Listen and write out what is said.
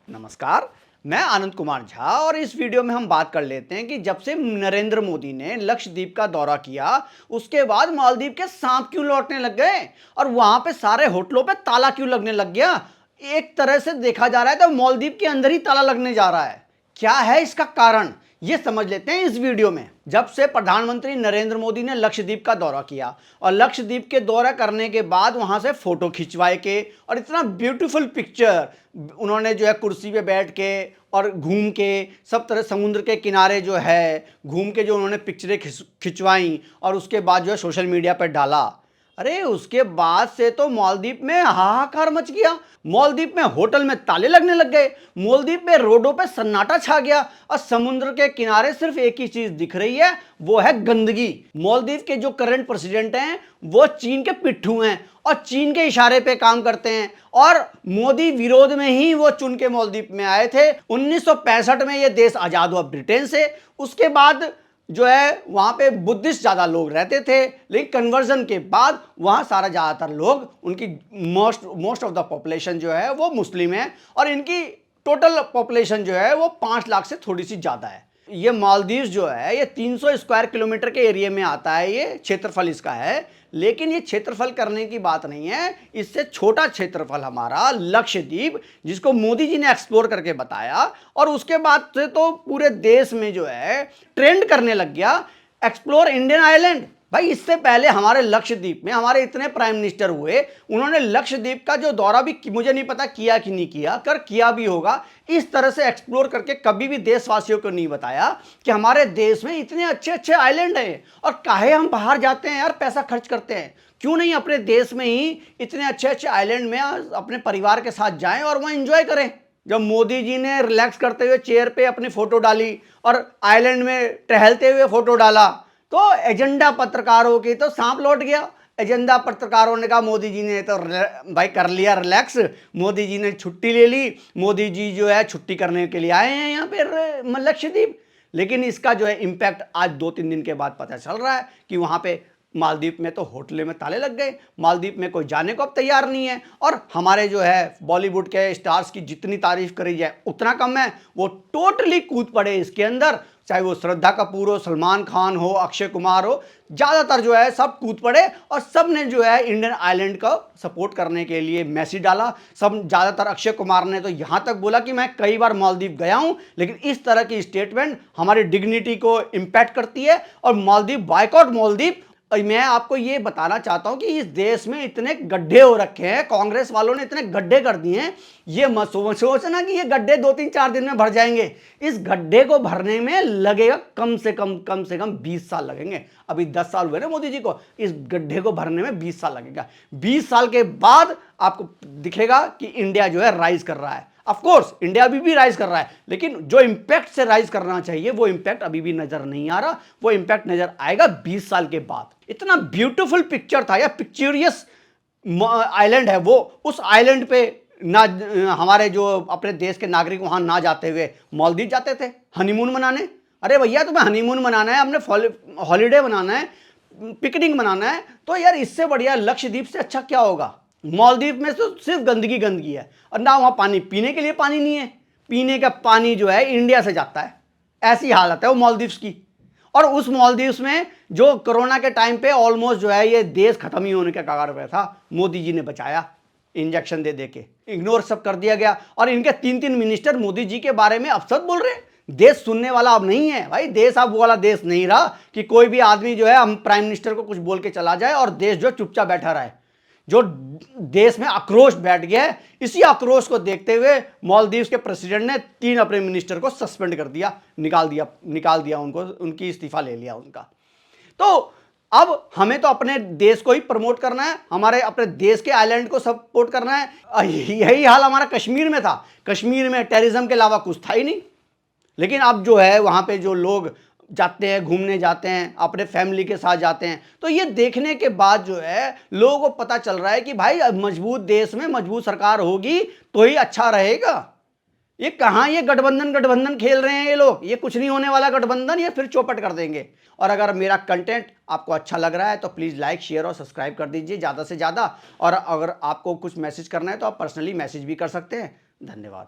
नमस्कार, मैं आनंद कुमार झा और इस वीडियो में हम बात कर लेते हैं कि जब से नरेंद्र मोदी ने लक्षद्वीप का दौरा किया, उसके बाद मालदीव के सांप क्यों लौटने लग गए और वहां पे सारे होटलों पे ताला क्यों लगने लग गया। एक तरह से देखा जा रहा है तो मालदीव के अंदर ही ताला लगने जा रहा है। क्या है इसका कारण, ये समझ लेते हैं इस वीडियो में। जब से प्रधानमंत्री नरेंद्र मोदी ने लक्षद्वीप का दौरा किया और लक्षद्वीप के दौरा करने के बाद वहां से फोटो खिंचवाए के और इतना ब्यूटीफुल पिक्चर उन्होंने जो है कुर्सी पे बैठ के और घूम के सब तरह समुद्र के किनारे जो है घूम के जो उन्होंने पिक्चरें खिंचवाई और उसके बाद जो है सोशल मीडिया पर डाला। अरे उसके बाद से तो मालदीव में हाहाकार मच गया। मालदीव में होटल में ताले लगने लग गए, मालदीव में रोडों पे सन्नाटा छा गया और समुद्र के किनारे सिर्फ एक ही चीज दिख रही है, वो है गंदगी। मालदीव के जो करंट प्रेसिडेंट हैं वो चीन के पिट्ठू हैं और चीन के इशारे पे काम करते हैं और मोदी विरोध में ही वो चुन के मालदीव में आए थे। 1965 में ये देश आजाद हुआ ब्रिटेन से। उसके बाद जो है वहां पे बुद्धिस्ट ज्यादा लोग रहते थे, लेकिन कन्वर्जन के बाद वहां सारा ज्यादातर लोग उनकी मोस्ट ऑफ द पॉपुलेशन जो है वो मुस्लिम है और इनकी टोटल पॉपुलेशन जो है वो 5 लाख से थोड़ी सी ज्यादा है। ये मालदीव जो है ये 300 स्क्वायर किलोमीटर के एरिया में आता है, ये क्षेत्रफल इसका है। लेकिन ये क्षेत्रफल करने की बात नहीं है, इससे छोटा क्षेत्रफल हमारा लक्षद्वीप, जिसको मोदी जी ने एक्सप्लोर करके बताया और उसके बाद से तो पूरे देश में जो है ट्रेंड करने लग गया एक्सप्लोर इंडियन आइलैंड। भाई इससे पहले हमारे लक्षद्वीप में हमारे इतने प्राइम मिनिस्टर हुए, उन्होंने लक्षद्वीप का जो दौरा भी मुझे नहीं पता किया कि नहीं किया, कर किया भी होगा, इस तरह से एक्सप्लोर करके कभी भी देशवासियों को नहीं बताया कि हमारे देश में इतने अच्छे अच्छे आइलैंड हैं और काहे हम बाहर जाते हैं यार, पैसा खर्च करते हैं, क्यों नहीं अपने देश में ही इतने अच्छे अच्छे आइलैंड में अपने परिवार के साथ जाएं और वहां एंजॉय करें। जब मोदी जी ने रिलैक्स करते हुए चेयर पे अपनी फोटो डाली और आइलैंड में टहलते हुए फोटो डाला तो एजेंडा पत्रकारों की तो सांप लौट गया। एजेंडा पत्रकारों ने कहा मोदी जी ने तो भाई कर लिया रिलैक्स, मोदी जी ने छुट्टी ले ली, मोदी जी जो है छुट्टी करने के लिए आए हैं यहाँ पे लक्षद्वीप। लेकिन इसका जो है इम्पैक्ट आज 2-3 दिन के बाद पता चल रहा है कि वहाँ पे मालदीव में तो होटल में ताले लग गए, मालदीव में कोई जाने को अब तैयार नहीं है और हमारे जो है बॉलीवुड के स्टार्स की जितनी तारीफ करी जाए उतना कम है। वो टोटली कूद पड़े इसके अंदर, चाहे वो श्रद्धा कपूर हो, सलमान खान हो, अक्षय कुमार हो, ज़्यादातर जो है सब कूद पड़े और सब ने जो है इंडियन आइलैंड का सपोर्ट करने के लिए मैसेज डाला। सब ज़्यादातर अक्षय कुमार ने तो यहाँ तक बोला कि मैं कई बार मालदीव गया हूँ, लेकिन इस तरह की स्टेटमेंट हमारी डिग्निटी को इम्पैक्ट करती है और मालदीव बायकॉट मालदीव। मैं आपको ये बताना चाहता हूं कि इस देश में इतने गड्ढे हो रखे हैं, कांग्रेस वालों ने इतने गड्ढे कर दिए हैं, ये मत सोचना कि ये गड्ढे 2-3-4 दिन में भर जाएंगे। इस गड्ढे को भरने में लगेगा कम से कम 20 साल लगेंगे। अभी 10 साल हुए ना मोदी जी को, इस गड्ढे को भरने में 20 साल लगेगा। 20 साल के बाद आपको दिखेगा कि इंडिया जो है राइज कर रहा है। ऑफ कोर्स इंडिया अभी भी राइज कर रहा है, लेकिन जो इंपैक्ट से राइज करना चाहिए वो इंपैक्ट अभी भी नजर नहीं आ रहा। वो इंपैक्ट नजर आएगा 20 साल के बाद। इतना ब्यूटीफुल पिक्चर था या पिक्चरियस आइलैंड है वो, उस आइलैंड पे ना हमारे जो अपने देश के नागरिक वहां ना जाते हुए मालदीव जाते थे हनीमून मनाने। अरे भैया तुम्हें हनीमून मनाना है, अपने हॉलीडे मनाना है, पिकनिक मनाना है, तो यार इससे बढ़िया लक्षद्वीप से अच्छा क्या होगा। मालदीव में तो सिर्फ गंदगी गंदगी है और ना वहाँ पानी पीने के लिए पानी नहीं है, पीने का पानी जो है इंडिया से जाता है। ऐसी हालत है वो मालदीव्स की। और उस मालदीव्स में जो कोरोना के टाइम पे ऑलमोस्ट जो है ये देश खत्म ही होने के कगार पे था, मोदी जी ने बचाया इंजेक्शन दे के, इग्नोर सब कर दिया गया। और इनके 3-3 मिनिस्टर मोदी जी के बारे में अपशब्द बोल रहे हैं। देश सुनने वाला अब नहीं है भाई, देश अब वो वाला देश नहीं रहा कि कोई भी आदमी जो है हम प्राइम मिनिस्टर को कुछ बोल के चला जाए और देश जो चुपचाप बैठा रहे। जो देश में आक्रोश बैठ गया है, इसी आक्रोश को देखते हुए मालदीव के प्रेसिडेंट ने 3 अपने मिनिस्टर को सस्पेंड कर दिया, निकाल दिया उनको, उनकी इस्तीफा ले लिया उनका। तो अब हमें तो अपने देश को ही प्रमोट करना है, हमारे अपने देश के आइलैंड को सपोर्ट करना है। यही हाल हमारा कश्मीर में था। कश्मीर में टेररिज्म के अलावा कुछ था ही नहीं, लेकिन अब जो है वहां पे जो लोग जाते हैं, घूमने जाते हैं, अपने फैमिली के साथ जाते हैं, तो ये देखने के बाद जो है लोगों को पता चल रहा है कि भाई मजबूत देश में मजबूत सरकार होगी तो ही अच्छा रहेगा। ये कहाँ ये गठबंधन खेल रहे हैं ये लोग, ये कुछ नहीं होने वाला गठबंधन, ये फिर चौपट कर देंगे। और अगर मेरा कंटेंट आपको अच्छा लग रहा है तो प्लीज़ लाइक, शेयर और सब्सक्राइब कर दीजिए ज़्यादा से ज़्यादा। और अगर आपको कुछ मैसेज करना है तो आप पर्सनली मैसेज भी कर सकते हैं। धन्यवाद।